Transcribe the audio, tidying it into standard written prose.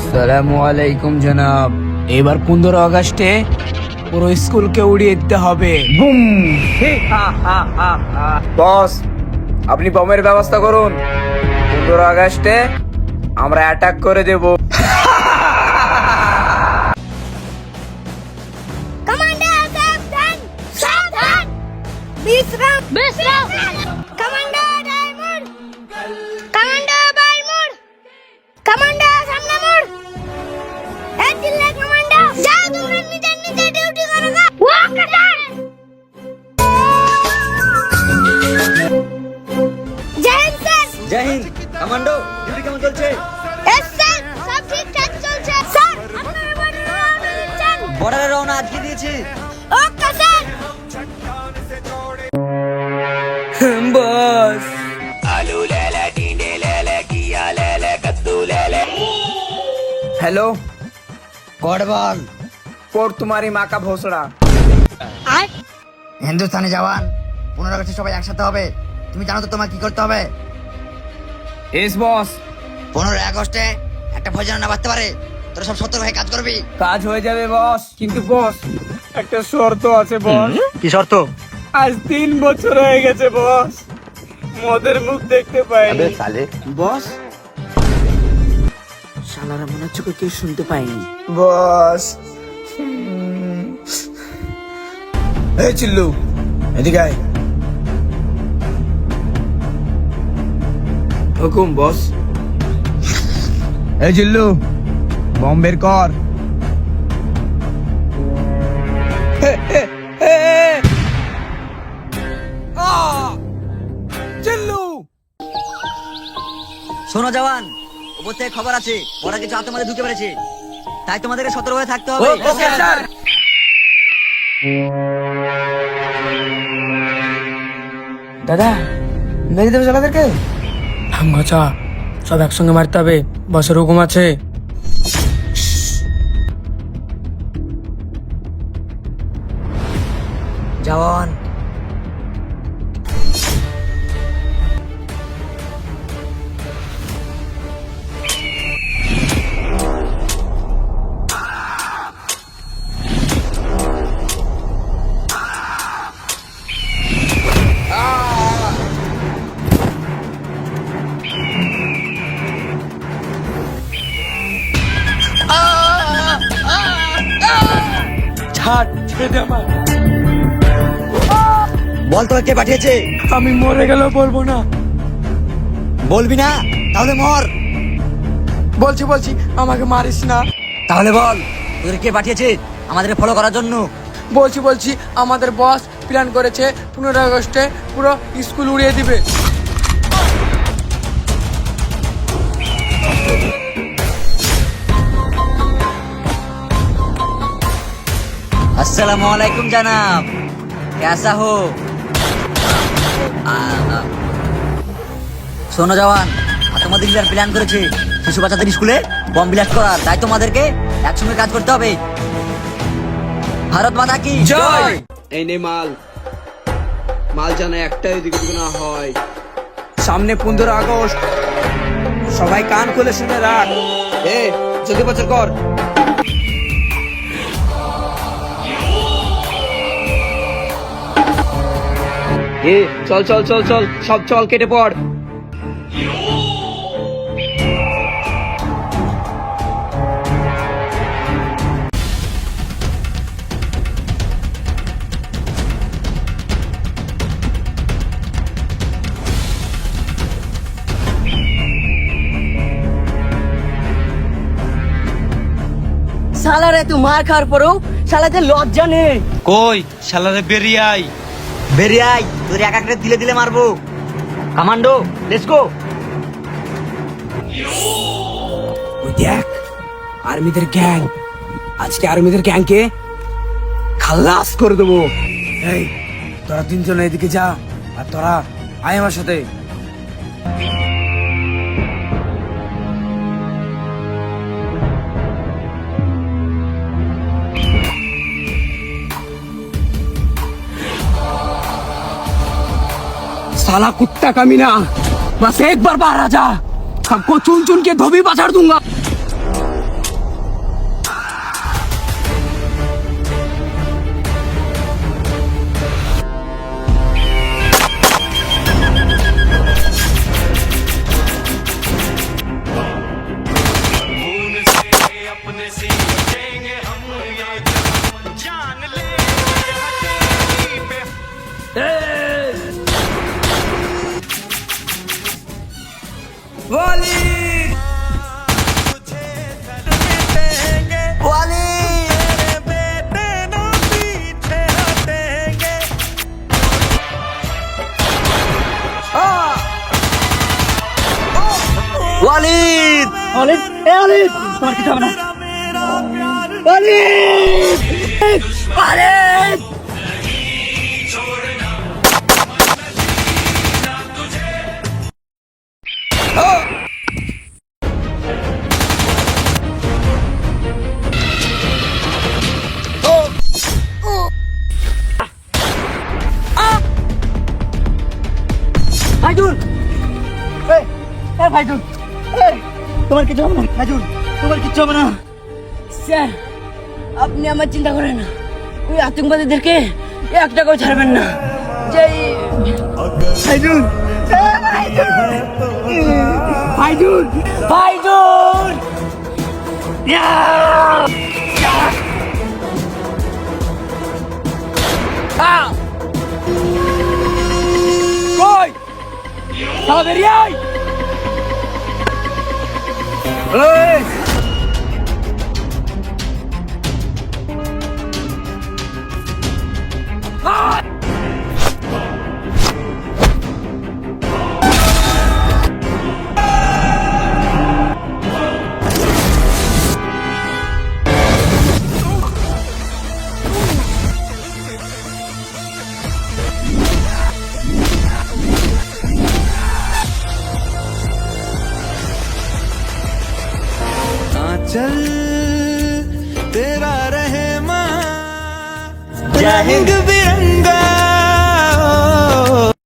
আসসালামু আলাইকুম জনাব। এবার 15 আগস্টে পুরো স্কুলকে উড়িয়ে দিতে হবে। বুম। বস, আপনি বমের ব্যবস্থা করুন। 15 আগস্টে আমরা অ্যাটাক করে দেব। কমান্ডার সাবধান সাবধান বিশ্রাম বিশ্রাম কমান্ডার ডায়মন্ড কমান্ডার বাইমুর কমান্ডার সামনে মোড় এই চিল্লা কমান্ডার যাও তোমরা নিজের নিজের ডিউটি করো গা ওয়াক কাটান জয় হিন্দ স্যার। জয় হিন্দ। কমান্ডো, ডিউটি কেমন চলছে? এস স্যার, সব ঠিকঠাক চলছে স্যার। আপনারা বর্ডারে রওনা দিচ্ছেন? বর্ডারে রওনা আজকে দিয়েছি। Okay sir. Boss, hello code বল। कोड तुम्हारी माँ का भोसड़ा। হিন্দুস্তানি জওয়ান, 15 আগস্টে সবাই একসাথে হবে। তুমি জানো তো তোমার কি করতে হবে? এস বস, 15 আগস্টে একটা ভোজন না বাঁচতে পারে। তোরা সব সতর্ক হয়ে কাজ করবি। কাজ হয়ে যাবে বস, কিন্তু বস একটা শর্ত আছে বস। কি শর্ত? আজ 3 বছর হয়ে গেছে বস, মদের মুখ দেখতে পাইনি। বস, শালারা মনে হচ্ছে কেউ শুনতে পাইনি। বস, এই চিল্লু এদিকে আয়। হুকুম বস। এই চিল্লু, বম বের কর। চিল্লু, শোনো জওয়ান, উপর থেকে খবর আছে ওরা কিছু আতঙ্কবাদী ঢুকে পড়েছে, তাই তোমাদেরকে সতর্ক হয়ে থাকতে হবে। Okay sir. দাদা, মেরে দেবে শালাদেরকে। হাঙ্গচা, সব একসঙ্গে মারতে হবে, বসের হুকুম আছে। জওয়ান, ছাড়, ছেড়ে দে আমার। বল তোকে কে পাঠিয়েছে? আমি মরে গেলেও বলবো না। বলবি না? তাহলে মর। বলছি বলছি, আমাকে মারিস না। তাহলে বল তোদের কে পাঠিয়েছে আমাদের ফলো করার জন্য? বলছি বলছি, আমাদের বস প্ল্যান করেছে 15 আগস্টে পুরো স্কুল উড়িয়ে দিবে। अस्सलाम वालेकुम जनाब, कैसा हो? শোনো জওয়ান, তোমাদের লিডার প্ল্যান করেছে শিশু বাচ্চাদের স্কুলে বম ব্লাস্ট করার, তাই তোমাদেরকে একসঙ্গে কাজ করতে হবে। ভারত মাতা কি জয়। এই নে মাল, মাল যেন একটা এদিকে না হয়। সামনে 15 আগস্ট, সবাই কান খুলে শুনে রাখ। জলদি প্রচার কর। চল চল চল চল, সব চল, কেটে পড়। শালারে তুই মার খাওয়ার পরেও শালাদের লজ্জা নেই। কই শালারে বেরিয়ে আই। বেরিয়ে আয়, তোর এক একটা দিলে দিলে মারবো। Commando, let's go. ওই দেখ, আর্মিদের গ্যাং। আজকে আর্মিদের গ্যাংকে খালাস করে দেবো। এই তোরা 3 জন এদিকে যা, আর তোরা আয় আমার সাথে। साला कुत्ता कमीना, बस एक बार बाहर आ जा, सबको चुन चुन के धोबी पछाड़ दूंगा। অলিদ অলিদ এ অলিদ তোমার কিছু হবে না অলিদ অলিদ ভাইজুল এই এই ভাইজুল এই তোমার কিছু হবে না ভাইজুল তোমার কিছু হবে না স্যার আপনি আমার চিন্তা করেন না ওই আতঙ্কবাদীদেরকে একটা করে ছাড়বেন না যেই ভাইজুল ভাইজুল ভাইজুল কই শালা বেরিয়ে আয় এই चल तेरा रहे मां जय हिंद। भी